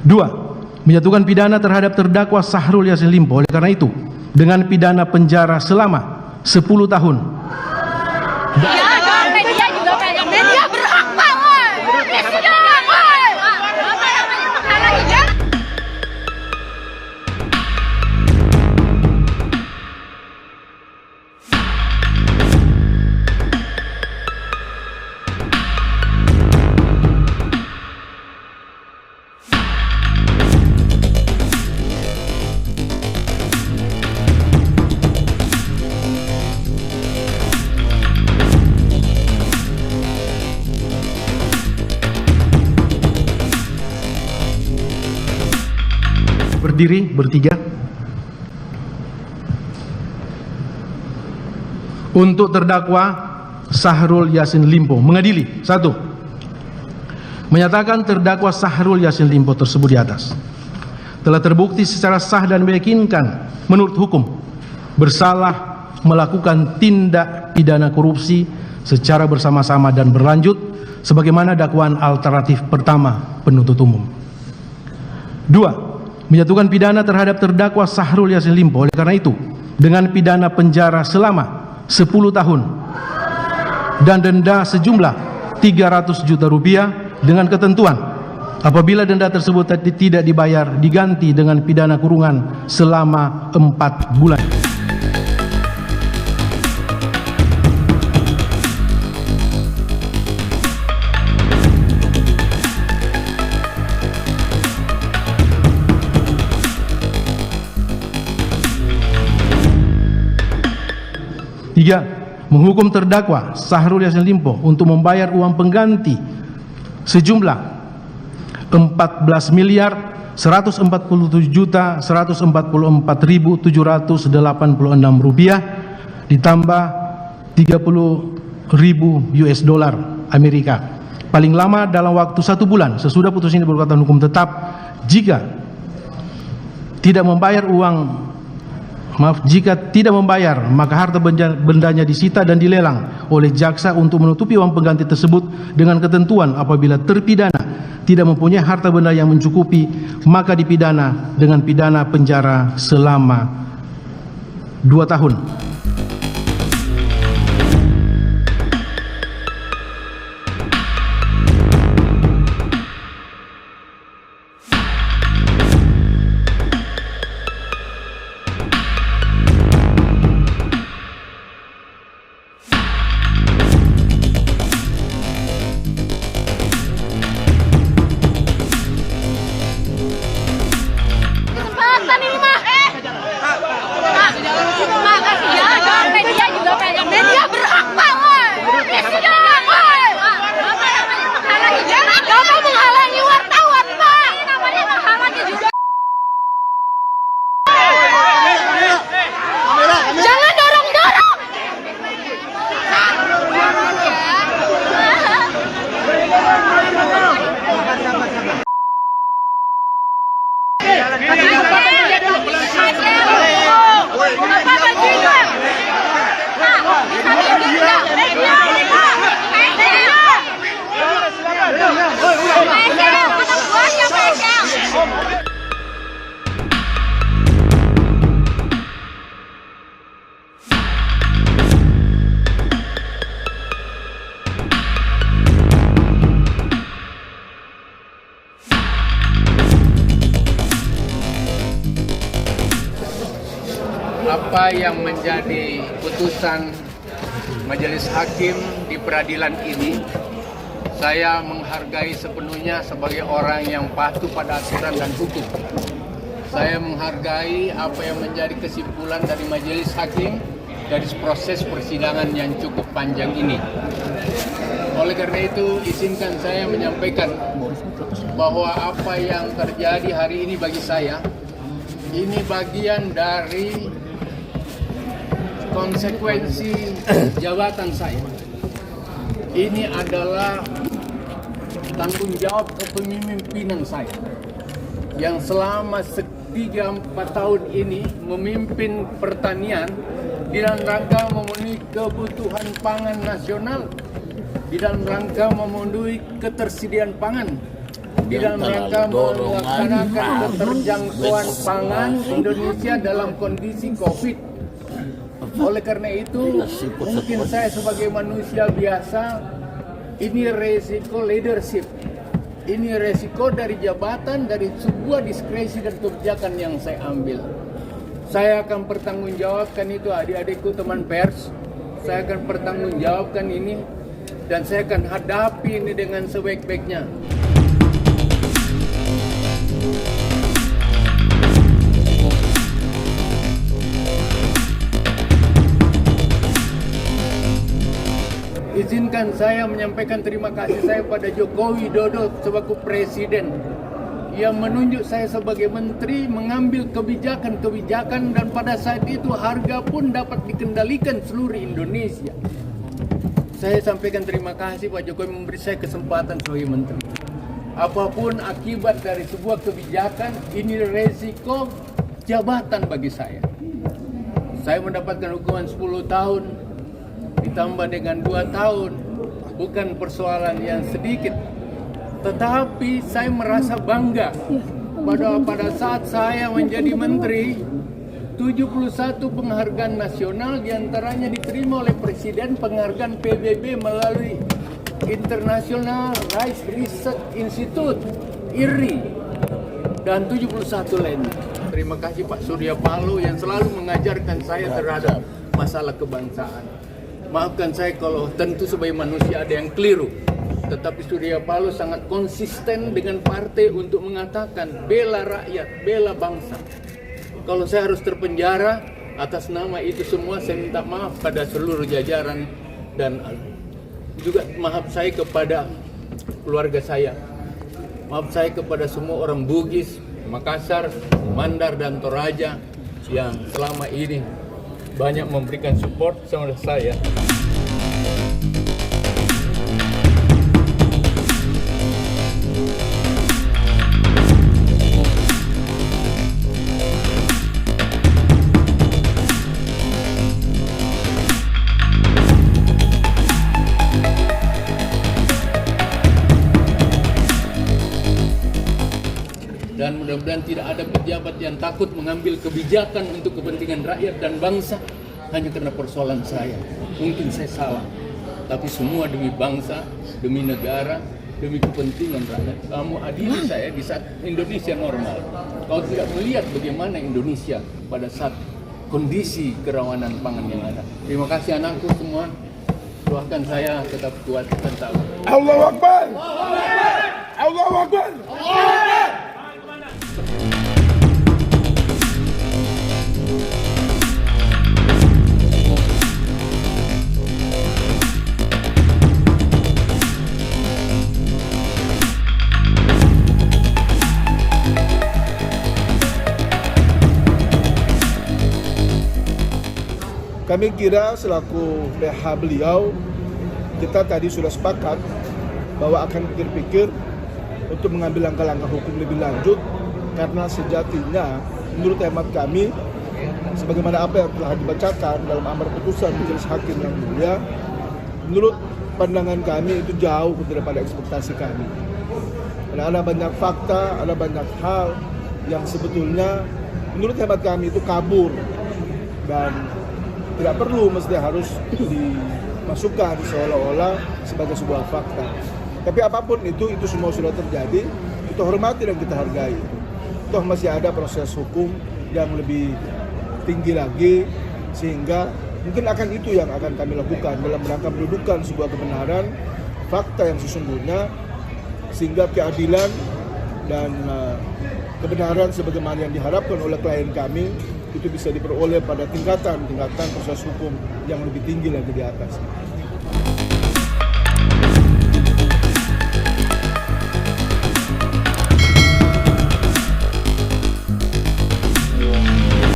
2. Menjatuhkan pidana terhadap terdakwa Syahrul Yassin Limpo oleh karena itu dengan pidana penjara selama 10 tahun. Media juga media berhak banget. Media Bapak namanya menghalangi jalan. Berdiri bertiga. Untuk terdakwa Syahrul Yassin Limpo mengadili. 1. Menyatakan terdakwa Syahrul Yassin Limpo tersebut di atas telah terbukti secara sah dan meyakinkan menurut hukum bersalah melakukan tindak pidana korupsi secara bersama-sama dan berlanjut sebagaimana dakwaan alternatif pertama penuntut umum. 2. Menjatuhkan pidana terhadap terdakwa Syahrul Yassin Limpo oleh karena itu dengan pidana penjara selama 10 tahun dan denda sejumlah 300 juta rupiah dengan ketentuan apabila denda tersebut tidak dibayar diganti dengan pidana kurungan selama 4 bulan. Tiga, menghukum terdakwa Syahrul Yassin Limpo untuk membayar uang pengganti sejumlah 14.147.144.786 rupiah ditambah 30.000 US dollar Amerika paling lama dalam waktu 1 bulan sesudah putus ini berkekuatan hukum tetap. Jika tidak membayar maka harta bendanya disita dan dilelang oleh jaksa untuk menutupi uang pengganti tersebut dengan ketentuan apabila terpidana tidak mempunyai harta benda yang mencukupi maka dipidana dengan pidana penjara selama 2 tahun. Media juga media berhak banget. Media Bapak namanya menghalangi jalan. Bapak menghalangi wartawan, Pak. Ini namanya menghalangi juga. Jangan dorong-dorong. Apa yang menjadi putusan majelis hakim di peradilan ini, saya menghargai sepenuhnya sebagai orang yang patuh pada aturan dan hukum. Saya menghargai apa yang menjadi kesimpulan dari majelis hakim dari proses persidangan yang cukup panjang ini. Oleh karena itu, izinkan saya menyampaikan bahwa apa yang terjadi hari ini bagi saya, ini bagian dari konsekuensi jabatan saya. Ini adalah tanggung jawab kepemimpinan saya yang selama 3-4 tahun ini memimpin pertanian di dalam rangka memenuhi kebutuhan pangan nasional, di dalam rangka memenuhi ketersediaan pangan dalam rangka melaksanakan keterjangkauan pangan Indonesia dalam kondisi COVID. Oleh karena itu, mungkin saya sebagai manusia biasa, ini resiko leadership. Ini resiko dari jabatan, dari sebuah diskresi dan kebijakan yang saya ambil. Saya akan pertanggungjawabkan itu, adik-adikku teman pers. Saya akan pertanggungjawabkan ini dan saya akan hadapi ini dengan sebaik-baiknya. Izinkan saya menyampaikan terima kasih saya pada Joko Widodo sebagai presiden yang menunjuk saya sebagai menteri mengambil kebijakan-kebijakan dan pada saat itu harga pun dapat dikendalikan seluruh Indonesia. Saya sampaikan terima kasih Pak Jokowi memberi saya kesempatan sebagai menteri. Apapun akibat dari sebuah kebijakan, ini resiko jabatan bagi saya. Saya mendapatkan hukuman 10 tahun ditambah dengan 2 tahun, bukan persoalan yang sedikit. Tetapi saya merasa bangga pada saat saya menjadi menteri, 71 penghargaan nasional diantaranya diterima oleh Presiden, penghargaan PBB melalui International Rice Research Institute, IRI, dan 71 lainnya. Terima kasih Pak Surya Paloh yang selalu mengajarkan saya terhadap masalah kebangsaan. Maafkan saya kalau tentu sebagai manusia ada yang keliru. Tetapi Surya Paloh sangat konsisten dengan partai untuk mengatakan bela rakyat, bela bangsa. Kalau saya harus terpenjara atas nama itu semua, saya minta maaf pada seluruh jajaran dan juga maaf saya kepada keluarga saya. Maaf saya kepada semua orang Bugis, Makassar, Mandar, dan Toraja yang selama ini banyak memberikan support sama saya. Dan mudah-mudahan tidak ada pejabat yang takut mengambil kebijakan untuk kepentingan rakyat dan bangsa hanya karena persoalan saya. Mungkin saya salah, tapi semua demi bangsa, demi negara, demi kepentingan rakyat. Kamu adili saya di saat Indonesia normal. Kau tidak melihat bagaimana Indonesia pada saat kondisi kerawanan pangan yang ada. Terima kasih anakku semua. Doakan saya tetap kuat dan tabah. Allahu Akbar! Allahu Akbar! Kami kira selaku PH beliau, kita tadi sudah sepakat bahwa akan pikir-pikir untuk mengambil langkah-langkah hukum lebih lanjut, karena sejatinya menurut hemat kami, sebagaimana apa yang telah dibacakan dalam amar putusan majelis hakim yang mulia, menurut pandangan kami itu jauh daripada ekspektasi kami. Karena ada banyak fakta, ada banyak hal yang sebetulnya menurut hemat kami itu kabur dan tidak perlu mesti harus dimasukkan seolah-olah sebagai sebuah fakta. Tapi apapun itu semua sudah terjadi, kita hormati dan kita hargai. Toh masih ada proses hukum yang lebih tinggi lagi, sehingga mungkin akan itu yang akan kami lakukan dalam rangka mendudukan sebuah kebenaran, fakta yang sesungguhnya, sehingga keadilan dan kebenaran sebagaimana yang diharapkan oleh klien kami itu bisa diperoleh pada tingkatan proses hukum yang lebih tinggi lagi di atas.